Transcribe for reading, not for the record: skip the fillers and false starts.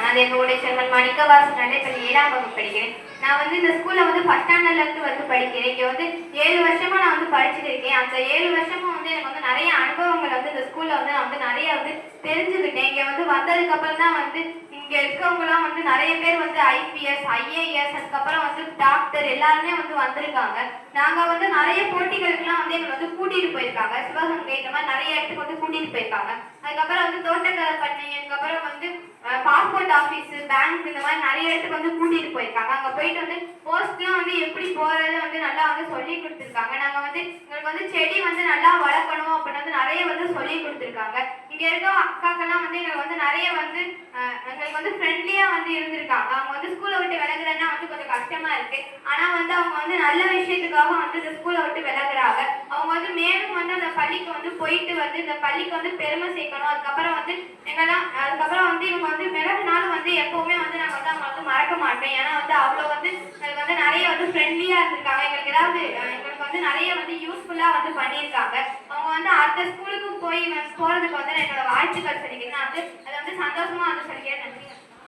அது என்னுடைய செல்வன் மணிக்கவாசன் நடைப்பள்ளி 7ஆம் வகுப்பு படிக்கிறேன். நான் வந்து இந்த ஸ்கூல்ல வந்து ஃபர்ஸ்ட் ஸ்டாண்டர்ட்ல இருந்து வந்து படிக்கிறேன். இங்க வந்து 7 வருஷமா நான் வந்து படிச்சுட்டு இருக்கேன். அந்த 7 வருஷமா வந்து எனக்கு வந்து நிறைய அனுபவங்கள் வந்து இந்த ஸ்கூல்ல வந்து நான் வந்து நிறைய வந்து தெரிஞ்சுக்கிட்டேன். இங்க வந்து வந்ததுக்கு அப்புறம் தான் வந்து இங்க இருக்கவங்கலாம் வந்து நிறைய பேர் வந்து IPS, IAS, அதுக்கப்புறம் வந்து டாக்டர் எல்லாருமே வந்து வந்திருக்காங்க. நாங்க வந்து நிறைய போட்டிகளுக்குலாம் வந்து எங்களை வந்து கூட்டிட்டு போயிருக்காங்க. சிவகங்கை இந்த மாதிரி நிறைய இடத்துக்கு வந்து கூட்டிட்டு போயிருக்காங்க. அதுக்கப்புறம் வந்து தோட்டக்கலை பண்ணி, அதுக்கப்புறம் வந்து பாஸ்போர்ட் ஆஃபீஸ், பேங்க் இந்த மாதிரி நிறைய இடத்துக்கு வந்து கூட்டிட்டு போயிருக்காங்க. அங்க போயிட்டு வந்து போஸ்ட்லாம் வந்து எப்படி போறது வந்து நல்லா வந்து சொல்லி கொடுத்துருக்காங்க. நாங்க வந்து எங்களுக்கு வந்து செடி வந்து நல்லா வளர்க்கணும் அப்படின்னு வந்து நிறைய வந்து சொல்லி கொடுத்துருக்காங்க. இங்க இருக்க அக்காக்கெல்லாம் வந்து எங்களுக்கு வந்து நிறைய வந்து எங்களுக்கு வந்து ஃப்ரெண்ட்லியா வந்து இருந்திருக்காங்க. அவங்க வந்து ஸ்கூலை விட்டு விலகுறதுனா வந்து கொஞ்சம் கஷ்டமா இருக்கு. ஆனா வந்து அவங்க வந்து நல்ல விஷயத்துக்காக வந்து இந்த ஸ்கூலை விட்டு விலகுறாங்க. அவங்க வந்து மேலும் வந்து அந்த பள்ளிக்கு வந்து போயிட்டு வந்து இந்த பள்ளிக்கு வந்து பெருமை சேர்க்கணும். அதுக்கப்புறம் வந்து அதுக்கப்புறம் வந்து இவங்க வந்து விலகுனாலும் வந்து எப்பவுமே வந்து நாங்க வந்து அவங்க வந்து மறக்க மாட்டோம். ஏன்னா வந்து அவ்வளோ வந்து எங்களுக்கு வந்து நிறைய வந்து ஃப்ரெண்ட்லியா இருந்திருக்காங்க. எங்களுக்கு வந்து நிறைய வந்து யூஸ்ஃபுல்லா வந்து பண்ணியிருக்காங்க. அவங்க வந்து அடுத்த ஸ்கூலுக்கு போறதுக்கு வந்து என்னோட வாழ்த்துக்கள் சொல்லிக்கிறேன். நான் வந்து அதை வந்து சந்தோஷமா வந்து சொல்லிக்கிறேன். நன்றி.